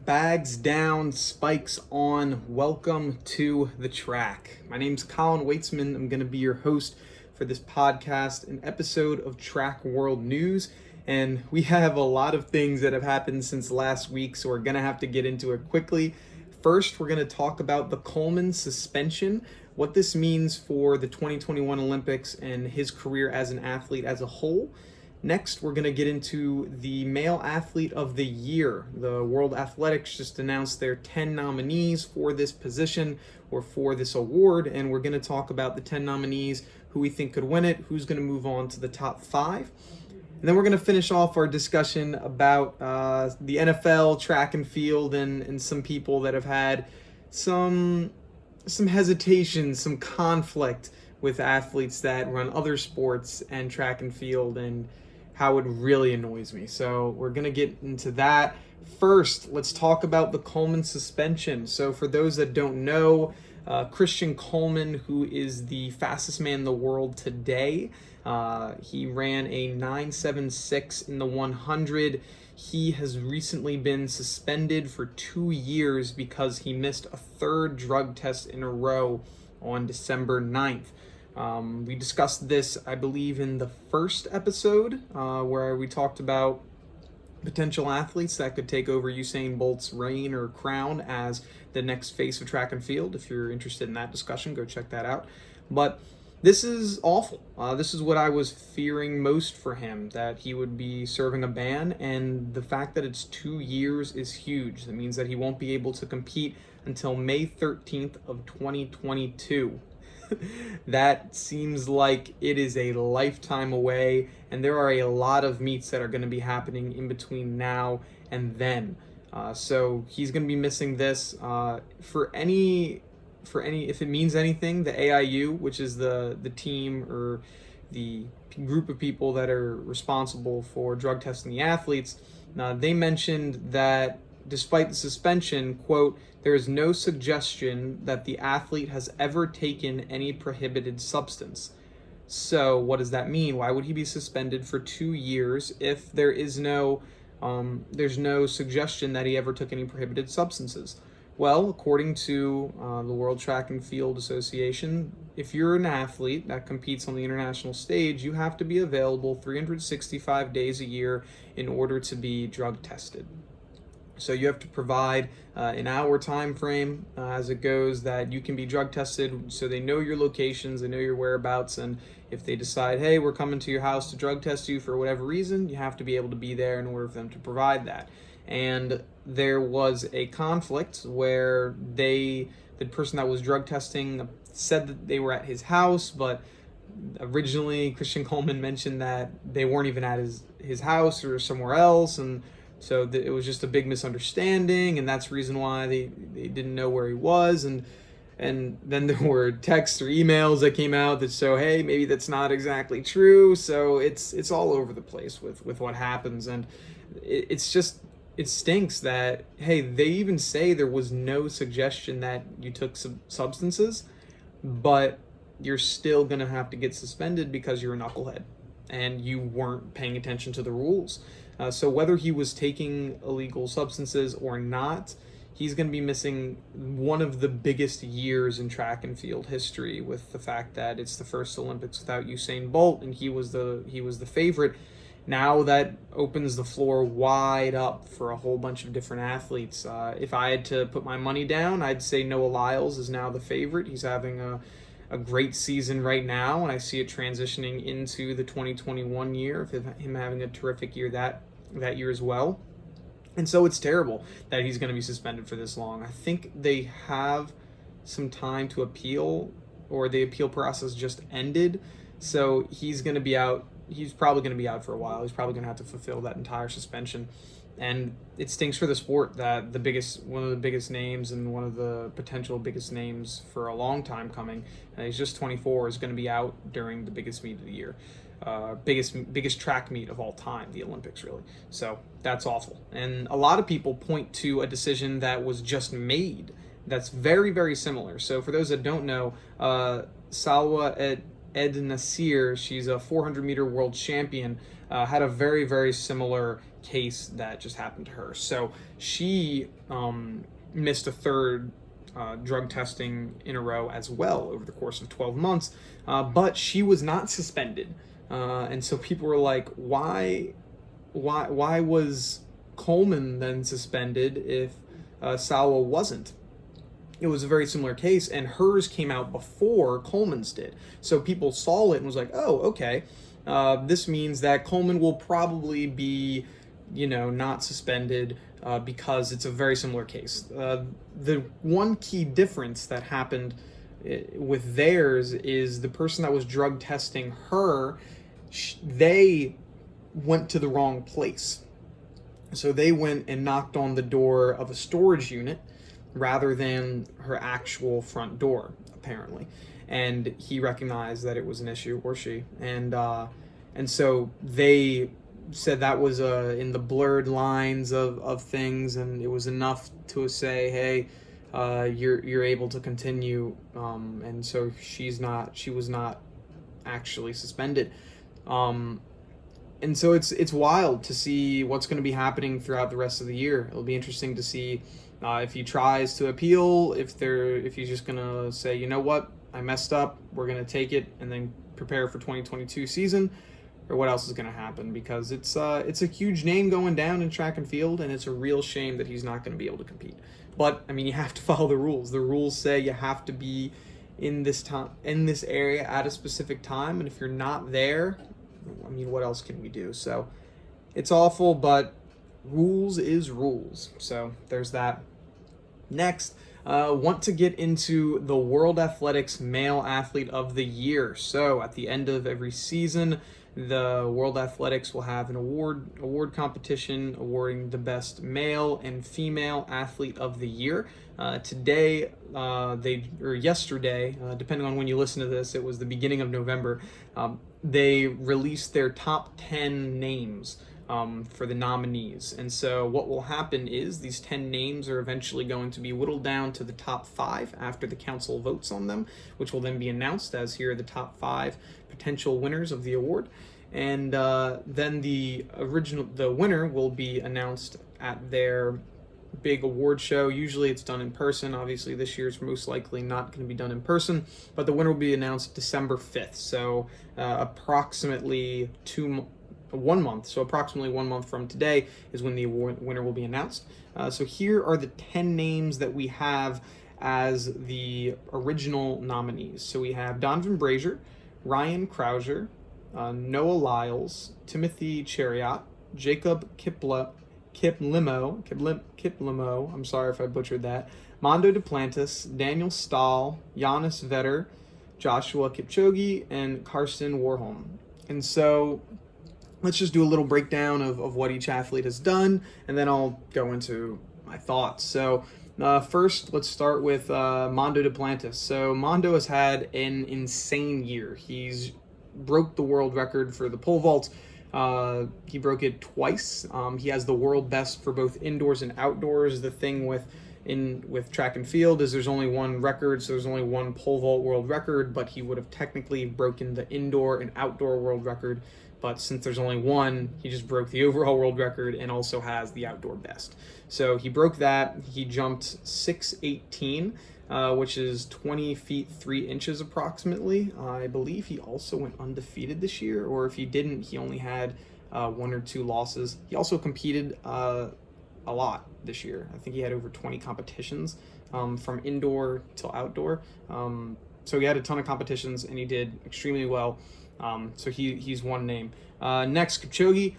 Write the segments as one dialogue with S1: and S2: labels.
S1: Bags down, spikes on. Welcome to the track. My name's Colin Weitzman. I'm going to be your host for this podcast, an episode of Track World News. And we have a lot of things that have happened since last week, so we're going to have to get into it quickly. First, we're going to talk about the Coleman suspension, what this means for the 2021 Olympics and his career as an athlete as a whole. Next, we're going to get into the Male Athlete of the Year. The World Athletics just announced their 10 nominees for this position or for this award, and we're going to talk about the 10 nominees, who we think could win it, who's going to move on to the top 5. And then we're going to finish off our discussion about the NFL, track and field, and some people that have had some hesitation, some conflict with athletes that run other sports and track and field, and how it really annoys me. So we're going to get into that. First, let's talk about the Coleman suspension. So for those that don't know, Christian Coleman, who is the fastest man in the world today, he ran a 9.76 in the 100. He has recently been suspended for 2 years because he missed a third drug test in a row on December 9th. We discussed this, I believe, in the first episode where we talked about potential athletes that could take over Usain Bolt's reign or crown as the next face of track and field. If you're interested in that discussion, go check that out. But this is awful. This is what I was fearing most for him, that he would be serving a ban, and the fact that it's 2 years is huge. That means that he won't be able to compete until May 13th of 2022. That seems like it is a lifetime away, and there are a lot of meets that are going to be happening in between now and then. So he's going to be missing this. For any, if it means anything, the AIU, which is the team or the group of people that are responsible for drug testing the athletes, they mentioned that despite the suspension, quote, "there is no suggestion that the athlete has ever taken any prohibited substance." So what does that mean? Why would he be suspended for 2 years if there's no suggestion that he ever took any prohibited substances? Well, according to the World Track and Field Association, if you're an athlete that competes on the international stage, you have to be available 365 days a year in order to be drug tested. So you have to provide an hour time frame as it goes that you can be drug tested, so they know your locations, they know your whereabouts, and if they decide, hey, we're coming to your house to drug test you for whatever reason, you have to be able to be there in order for them to provide that. And there was a conflict where the person that was drug testing said that they were at his house, but originally Christian Coleman mentioned that they weren't even at his house or somewhere else, and so it was just a big misunderstanding, and that's the reason why they didn't know where he was. And then there were texts or emails that came out that show, hey, maybe that's not exactly true. So it's all over the place with what happens, and it stinks that, hey, they even say there was no suggestion that you took some substances, but you're still gonna have to get suspended because you're a knucklehead and you weren't paying attention to the rules. So whether he was taking illegal substances or not, he's going to be missing one of the biggest years in track and field history, with the fact that it's the first Olympics without Usain Bolt, and he was the favorite. Now that opens the floor wide up for a whole bunch of different athletes. If I had to put my money down, I'd say Noah Lyles is now the favorite. He's having a great season right now, and I see it transitioning into the 2021 year of him having a terrific year that year as well. And so it's terrible that he's going to be suspended for this long. I think they have some time to appeal, or the appeal process just ended, so he's going to be out. He's probably going to be out for a while. He's probably going to have to fulfill that entire suspension. And it stinks for the sport that one of the biggest names and one of the potential biggest names for a long time coming, he's just 24, is going to be out during the biggest meet of the year. Biggest track meet of all time, the Olympics, really. So that's awful. And a lot of people point to a decision that was just made that's very, very similar. So for those that don't know, Salwa Ed Nasir, she's a 400-meter world champion. had a very, very similar case that just happened to her. So she missed a third drug testing in a row as well over the course of 12 months, but she was not suspended. And so people were like, why was Coleman then suspended if Sawa wasn't? It was a very similar case, and hers came out before Coleman's did. So people saw it and was like, oh, okay, this means that Coleman will probably be, not suspended because it's a very similar case. The one key difference that happened with theirs is the person that was drug testing her, they went to the wrong place. So they went and knocked on the door of a storage unit rather than her actual front door, apparently. And he recognized that it was an issue, or she. And so they said that was in the blurred lines of things, and it was enough to say, hey, you're able to continue. And so she was not actually suspended. And so it's wild to see what's going to be happening throughout the rest of the year. It'll be interesting to see if he tries to appeal, if he's just going to say, you know what, I messed up, we're going to take it and then prepare for 2022 season, or what else is going to happen, because it's a huge name going down in track and field, and it's a real shame that he's not going to be able to compete. But I mean, you have to follow the rules. The rules say you have to be in this area at a specific time, and if you're not there, I mean, what else can we do? So it's awful, but rules is rules. So there's that. Next, want to get into the World Athletics Male Athlete of the Year. So at the end of every season, the World Athletics will have an award competition awarding the best male and female athlete of the year. Today, yesterday, depending on when you listen to this, it was the beginning of November, they released their top 10 names for the nominees. And so what will happen is these 10 names are eventually going to be whittled down to the top 5 after the council votes on them, which will then be announced as here are the top 5 potential winners of the award. And then the winner will be announced at their big award show. Usually it's done in person. Obviously this year's most likely not going to be done in person, but the winner will be announced December 5th. So approximately 1 month. So approximately 1 month from today is when the award winner will be announced. So here are the 10 names that we have as the original nominees. So we have Donovan Brazier, Ryan Crouser, Noah Lyles, Timothy Chariot, Jacob Kiplimo, I'm sorry if I butchered that, Mondo Duplantis, Daniel Stahl, Giannis Vetter, Joshua Kipchoge, and Karsten Warholm. And so let's just do a little breakdown of what each athlete has done, and then I'll go into my thoughts. So first, let's start with Mondo Duplantis. So Mondo has had an insane year. He's broke the world record for the pole vault. He broke it twice. He has the world best for both indoors and outdoors. The thing with track and field is there's only one record, so there's only one pole vault world record, but he would have technically broken the indoor and outdoor world record. But since there's only one, he just broke the overall world record and also has the outdoor best. So he broke that. He jumped 6'18", which is 20 feet 3 inches approximately. I believe he also went undefeated this year, or if he didn't, he only had 1 or 2 losses. He also competed a lot this year. I think he had over 20 competitions from indoor till outdoor. So he had a ton of competitions and he did extremely well. So he's one name. Next, Kipchoge,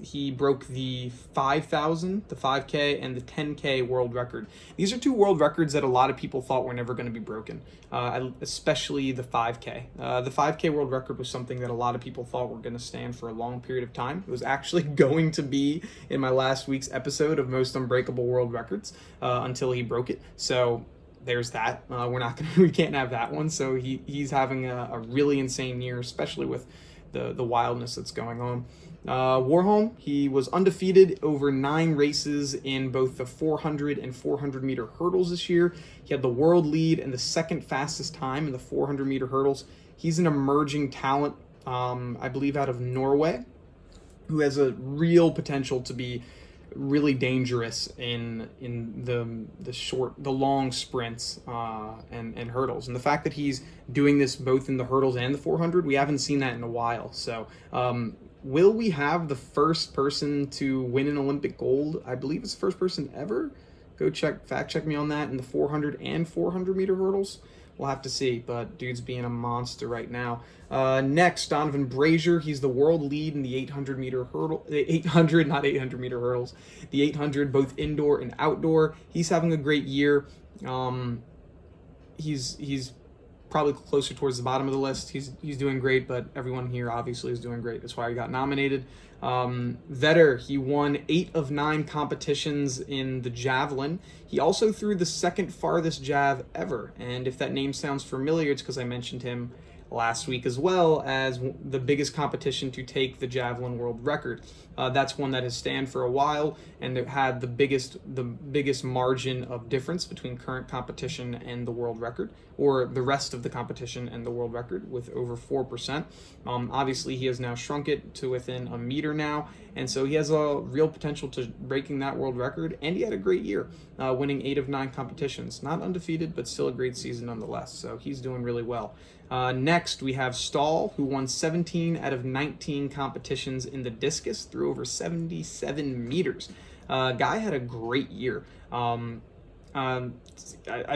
S1: he broke the 5,000, the 5K, and the 10K world record. These are 2 world records that a lot of people thought were never going to be broken, especially the 5K. The 5K world record was something that a lot of people thought were going to stand for a long period of time. It was actually going to be in my last week's episode of Most Unbreakable World Records until he broke it. So there's that. We can't have that one. So he's having a really insane year, especially with the wildness that's going on. Warholm, he was undefeated over 9 races in both the 400 and 400 meter hurdles this year. He had the world lead and the second fastest time in the 400 meter hurdles. He's an emerging talent I believe out of Norway, who has a real potential to be really dangerous in the long sprints and hurdles. And the fact that he's doing this both in the hurdles and the 400, we haven't seen that in a while. So will we have the first person to win an Olympic gold? I believe it's the first person ever. Go fact check me on that in the 400 and 400 meter hurdles. We'll have to see, but dude's being a monster right now. Next, Donovan Brazier. He's the world lead in the 800 meter hurdle. The 800, not 800 meter hurdles. The 800, both indoor and outdoor. He's having a great year. He's probably closer towards the bottom of the list. He's doing great, but everyone here obviously is doing great. That's why he got nominated. Vetter, he won 8 of 9 competitions in the javelin. He also threw the second farthest jav ever, and if that name sounds familiar, it's because I mentioned him last week as well as the biggest competition to take the javelin world record. That's one that has stand for a while, and it had the biggest margin of difference between current competition and the world record, or the rest of the competition and the world record, with over 4%. Obviously, he has now shrunk it to within a meter now, and so he has a real potential to breaking that world record. And he had a great year, winning 8 of 9 competitions. Not undefeated, but still a great season nonetheless. So he's doing really well. Next, we have Stahl, who won 17 out of 19 competitions in the discus, through over 77 meters. Guy had a great year. I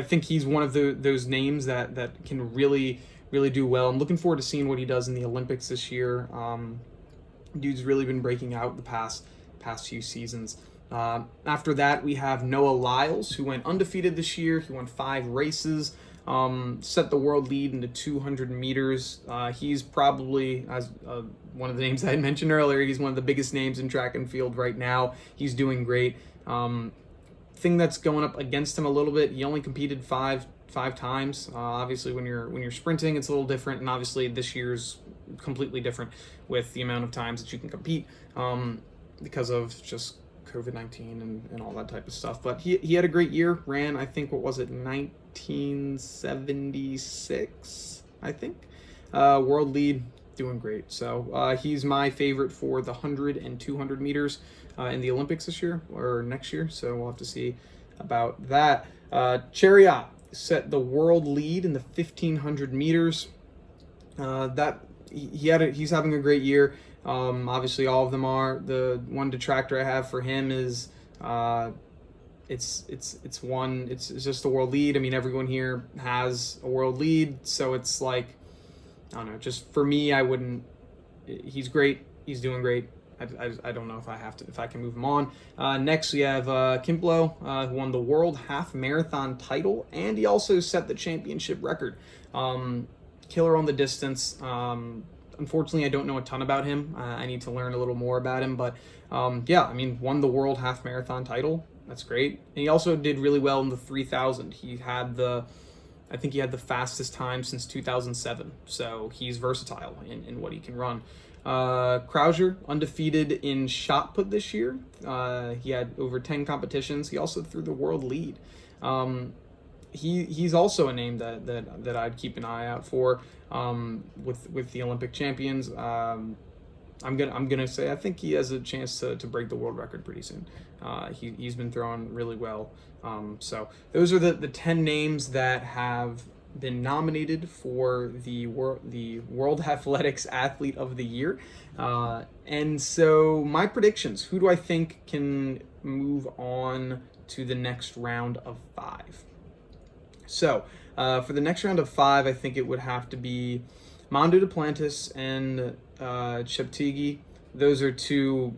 S1: think he's one of those names that can really do well. I'm looking forward to seeing what he does in the Olympics this year. Dude's really been breaking out the past few seasons. After that, we have Noah Lyles, who went undefeated this year. He won 5 races. Set the world lead into 200 meters. He's probably, as one of the names I had mentioned earlier, he's one of the biggest names in track and field right now. He's doing great. Thing that's going up against him a little bit, he only competed five times. Obviously, when you're sprinting, it's a little different, and obviously this year's completely different with the amount of times that you can compete because of just COVID-19 and all that type of stuff. But he had a great year. Ran, I think, 1976, I think. World lead, doing great. So he's my favorite for the 100 and 200 meters in the Olympics this year or next year. So we'll have to see about that. Chariot set the world lead in the 1500 meters. He's having a great year. Obviously, all of them are. The one detractor I have for him is it's just the world lead. I mean, everyone here has a world lead, so it's like, I don't know. Just for me, I wouldn't. He's great. He's doing great. I don't know if I can move him on. Next, we have Kimplo, who won the world half marathon title, and he also set the championship record. Killer on the distance. Unfortunately, I don't know a ton about him. I need to learn a little more about him, but yeah, I mean, won the world half marathon title. That's great. And he also did really well in the 3000. I think he had the fastest time since 2007. So he's versatile in what he can run. Krauser, undefeated in shot put this year. He had over 10 competitions. He also threw the world lead. He's also a name that I'd keep an eye out for with the Olympic champions. I'm gonna say I think he has a chance to break the world record pretty soon. He's been throwing really well. So those are the 10 names that have been nominated for the World Athletics Athlete of the Year. And so my predictions, who do I think can move on to the next round of 5? So for the next round of 5, I think it would have to be Mondo Duplantis and Cheptegei. Those are 2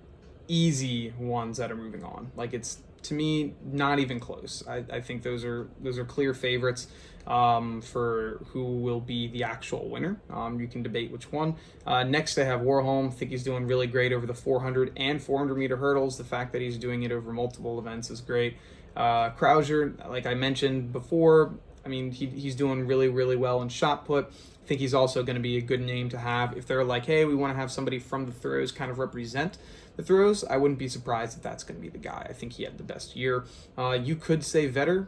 S1: easy ones that are moving on. Like, it's, to me, not even close. I think those are clear favorites for who will be the actual winner. You can debate which one. Next, I have Warholm. I think he's doing really great over the 400 and 400 meter hurdles. The fact that he's doing it over multiple events is great. Krauser, like I mentioned before, I mean, he's doing really, really well in shot put. I think he's also going to be a good name to have. If they're like, hey, we want to have somebody from the throws kind of represent the throws, I wouldn't be surprised if that's going to be the guy. I think he had the best year. You could say Vetter.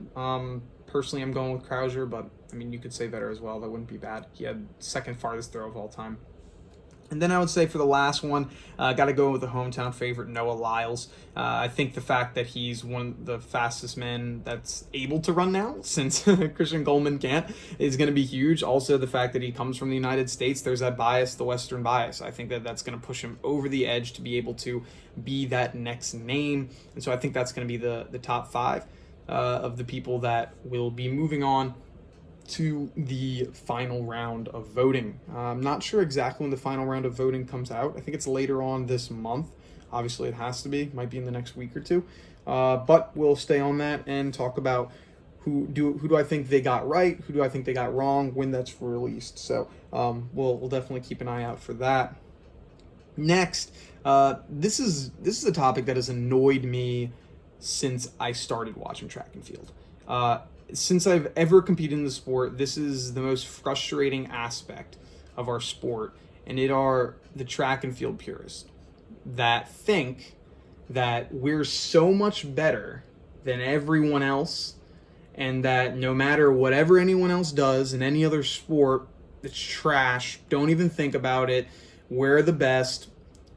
S1: Personally, I'm going with Krauser, but I mean, you could say Vetter as well. That wouldn't be bad. He had second farthest throw of all time. And then I would say for the last one, got to go with the hometown favorite, Noah Lyles. I think the fact that he's one of the fastest men that's able to run now, since Christian Coleman can't, is going to be huge. Also, the fact that he comes from the United States, there's that bias, the Western bias. I think that that's going to push him over the edge to be able to be that next name. And so I think that's going to be the top five of the people that will be moving on to the final round of voting. I'm not sure exactly when the final round of voting comes out. I think it's later on this month. Obviously, it has to be. Might be in the next week or two. But we'll stay on that and talk about who do I think they got right, who do I think they got wrong when that's released. So we'll definitely keep an eye out for that. Next, this is a topic that has annoyed me since I started watching track and field. Since I've ever competed in the sport, this is the most frustrating aspect of our sport, and it are the track and field purists that think that we're so much better than everyone else, and that no matter whatever anyone else does in any other sport, it's trash. Don't even think about it. We're the best.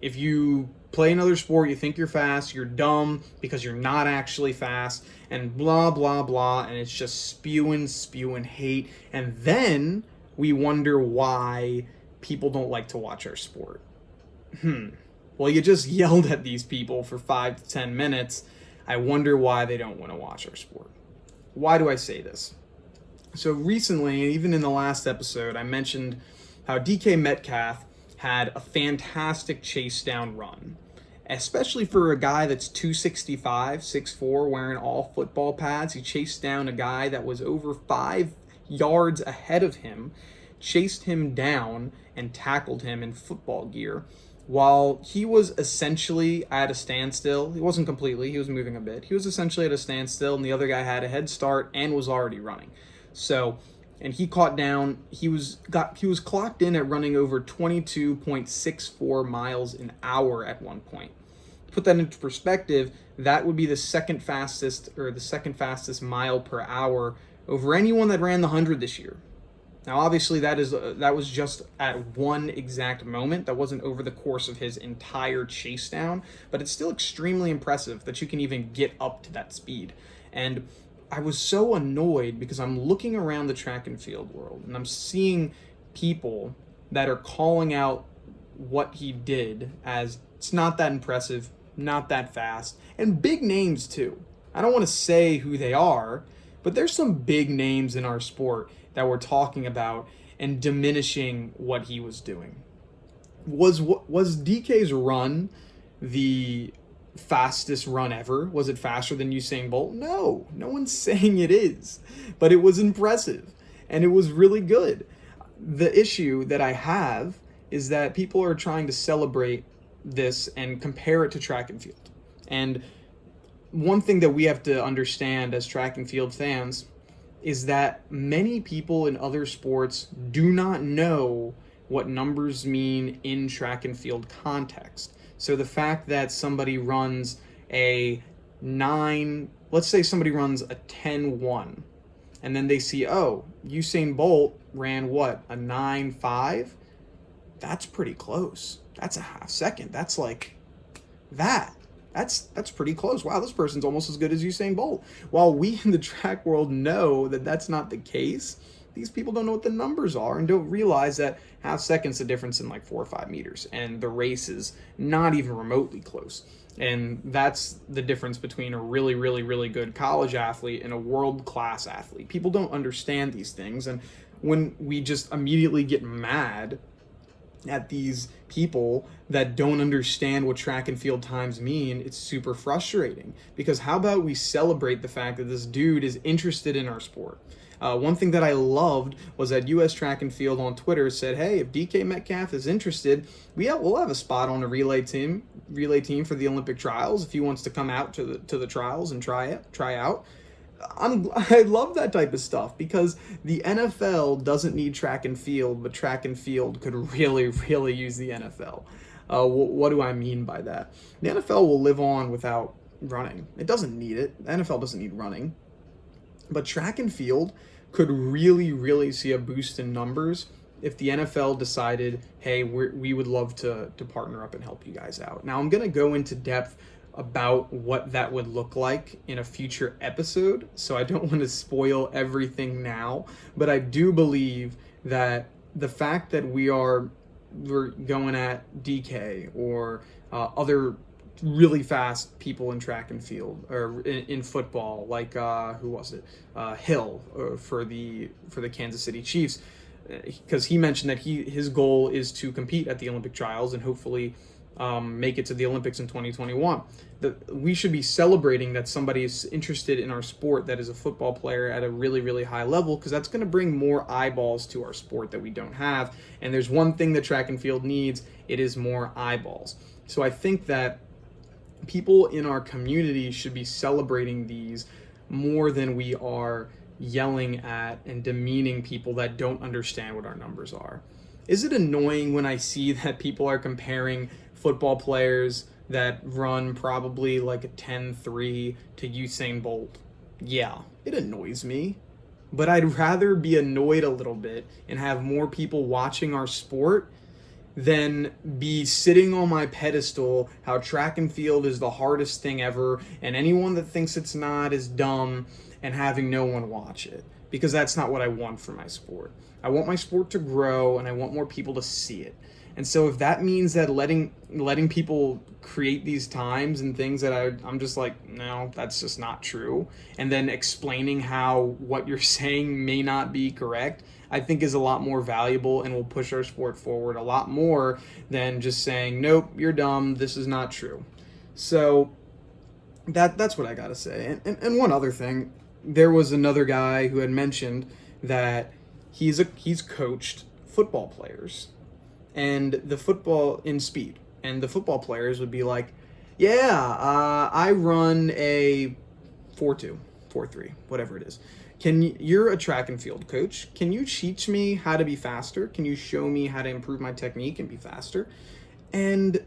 S1: If you play another sport, you think you're fast, you're dumb because you're not actually fast, and blah, blah, blah, and it's just spewing hate. And then we wonder why people don't like to watch our sport. Well, you just yelled at these people for 5 to 10 minutes. I wonder why they don't want to watch our sport. Why do I say this? So recently, even in the last episode, I mentioned how DK Metcalf had a fantastic chase down run, especially for a guy that's 265, 6'4", wearing all football pads. He chased down a guy that was over 5 yards ahead of him, chased him down, and tackled him in football gear while he was essentially at a standstill. He wasn't completely, he was moving a bit. He was essentially at a standstill, and the other guy had a head start and was already running. So, and he caught down, he was clocked in at running over 22.64 miles an hour at one point. Put that into perspective, that would be the second fastest fastest mile per hour over anyone that ran the 100 this year. Now, obviously, that was just at one exact moment. That wasn't over the course of his entire chase down, but it's still extremely impressive that you can even get up to that speed. And I was so annoyed because I'm looking around the track and field world and I'm seeing people that are calling out what he did as it's not that impressive, not that fast, and big names too. I don't want to say who they are, but there's some big names in our sport that we're talking about and diminishing what he was doing. Was DK's run the fastest run ever? Was it faster than Usain Bolt? No one's saying it is, but it was impressive and it was really good. The issue that I have is that people are trying to celebrate this and compare it to track and field. And one thing that we have to understand as track and field fans is that many people in other sports do not know what numbers mean in track and field context. So the fact that somebody runs let's say somebody runs a 10-1, and then they see, oh, Usain Bolt ran what, a 9.5? That's pretty close. That's a half second. That's like that. That's pretty close. Wow, this person's almost as good as Usain Bolt. While we in the track world know that that's not the case, these people don't know what the numbers are and don't realize that half second's the difference in like 4 or 5 meters, and the race is not even remotely close. And that's the difference between a really, really, really good college athlete and a world-class athlete. People don't understand these things, and when we just immediately get mad at these people that don't understand what track and field times mean, it's super frustrating. Because how about we celebrate the fact that this dude is interested in our sport? One thing that I loved was that US Track and Field on Twitter said, hey, if DK Metcalf is interested, we'll have a spot on a relay team for the Olympic trials if he wants to come out to the trials and try out. I love that type of stuff because the NFL doesn't need track and field, but track and field could really, really use the NFL. What do I mean by that? The NFL will live on without running. It doesn't need it. The NFL doesn't need running. But track and field could really, really see a boost in numbers if the NFL decided, hey, we would love to partner up and help you guys out. Now, I'm going to go into depth about what that would look like in a future episode, so I don't want to spoil everything now, but I do believe that the fact that we're going at DK or other really fast people in track and field or in football, like who was it? Hill for the Kansas City Chiefs, because he mentioned that his goal is to compete at the Olympic trials and hopefully make it to the Olympics in 2021. We should be celebrating that somebody is interested in our sport that is a football player at a really, really high level, because that's going to bring more eyeballs to our sport that we don't have. And there's one thing that track and field needs, it is more eyeballs. So I think that people in our community should be celebrating these more than we are yelling at and demeaning people that don't understand what our numbers are. Is it annoying when I see that people are comparing football players that run probably like a 10.3 to Usain Bolt? Yeah, it annoys me. But I'd rather be annoyed a little bit and have more people watching our sport than be sitting on my pedestal how track and field is the hardest thing ever and anyone that thinks it's not is dumb, and having no one watch it, because that's not what I want for my sport. I want my sport to grow and I want more people to see it. And so if that means that letting people create these times and things that I'm just like, no, that's just not true, and then explaining how what you're saying may not be correct, I think is a lot more valuable and will push our sport forward a lot more than just saying, nope, you're dumb, this is not true. So that's what I gotta say. And one other thing, there was another guy who had mentioned that he's coached football players and the football in speed, and the football players would be like, yeah, I run a 4.2, 4.3, whatever it is. You're a track and field coach. Can you teach me how to be faster? Can you show me how to improve my technique and be faster? And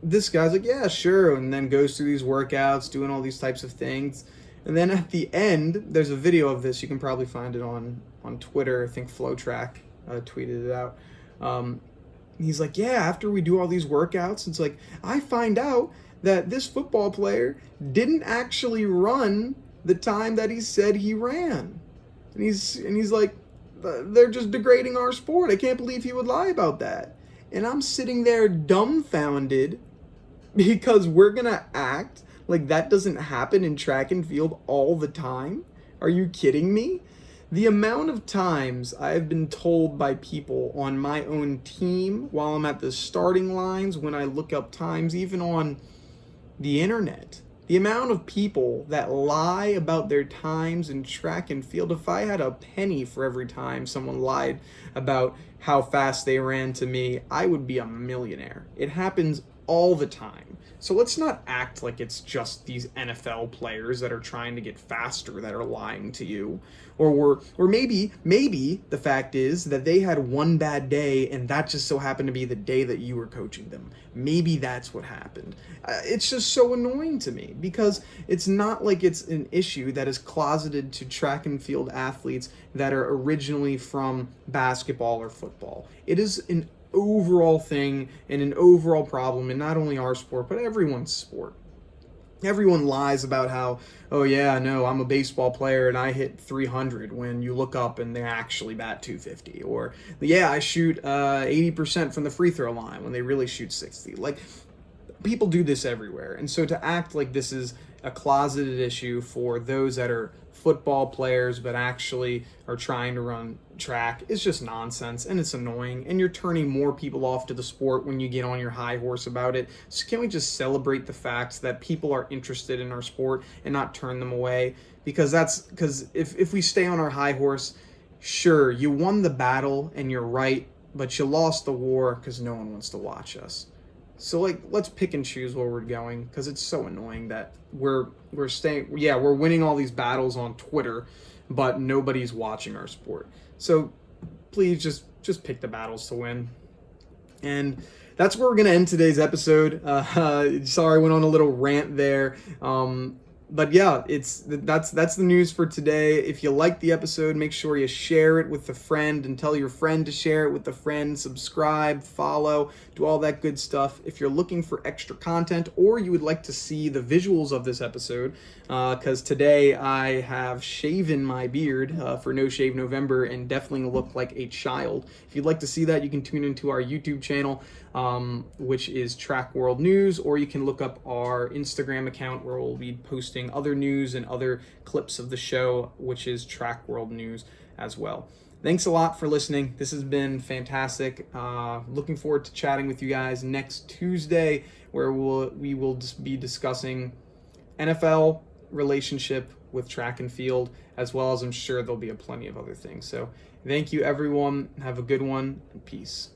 S1: this guy's like, yeah, sure. And then goes through these workouts, doing all these types of things. And then at the end, there's a video of this. You can probably find it on Twitter. I think FlowTrack tweeted it out. He's like, yeah, after we do all these workouts, it's like, I find out that this football player didn't actually run the time that he said he ran. And he's like, they're just degrading our sport. I can't believe he would lie about that. And I'm sitting there dumbfounded because we're going to act like that doesn't happen in track and field all the time. Are you kidding me? The amount of times I have been told by people on my own team while I'm at the starting lines, when I look up times, even on the internet, the amount of people that lie about their times in track and field, if I had a penny for every time someone lied about how fast they ran to me, I would be a millionaire. It happens all the time. So let's not act like it's just these NFL players that are trying to get faster that are lying to you. Or maybe the fact is that they had one bad day and that just so happened to be the day that you were coaching them. Maybe that's what happened. It's just so annoying to me because it's not like it's an issue that is closeted to track and field athletes that are originally from basketball or football. It is an overall thing and an overall problem in not only our sport, but everyone's sport. Everyone lies about how, oh yeah, no, I'm a baseball player and I hit 300 when you look up and they actually bat 250. Or, yeah, I shoot 80% from the free throw line when they really shoot 60. Like, people do this everywhere. And so to act like this is a closeted issue for those that are football players but actually are trying to run track is just nonsense, and it's annoying, and you're turning more people off to the sport when you get on your high horse about it. So can we just celebrate the facts that people are interested in our sport and not turn them away? Because if we stay on our high horse, sure, you won the battle and you're right, but you lost the war because no one wants to watch us. So, like, let's pick and choose where we're going, because it's so annoying that we're winning all these battles on Twitter, but nobody's watching our sport. So please just pick the battles to win. And that's where we're going to end today's episode. Sorry I went on a little rant there. But yeah, that's the news for today. If you like the episode, make sure you share it with a friend and tell your friend to share it with a friend. Subscribe, follow, do all that good stuff. If you're looking for extra content or you would like to see the visuals of this episode, because today I have shaven my beard for No Shave November and definitely look like a child. If you'd like to see that, you can tune into our YouTube channel, which is Track World News, or you can look up our Instagram account where we'll be posting other news and other clips of the show, which is Track World News as well. Thanks a lot for listening. This has been fantastic. Looking forward to chatting with you guys next Tuesday, where we will just be discussing NFL relationship with track and field, as well as I'm sure there'll be plenty of other things. So thank you, everyone. Have a good one, and peace.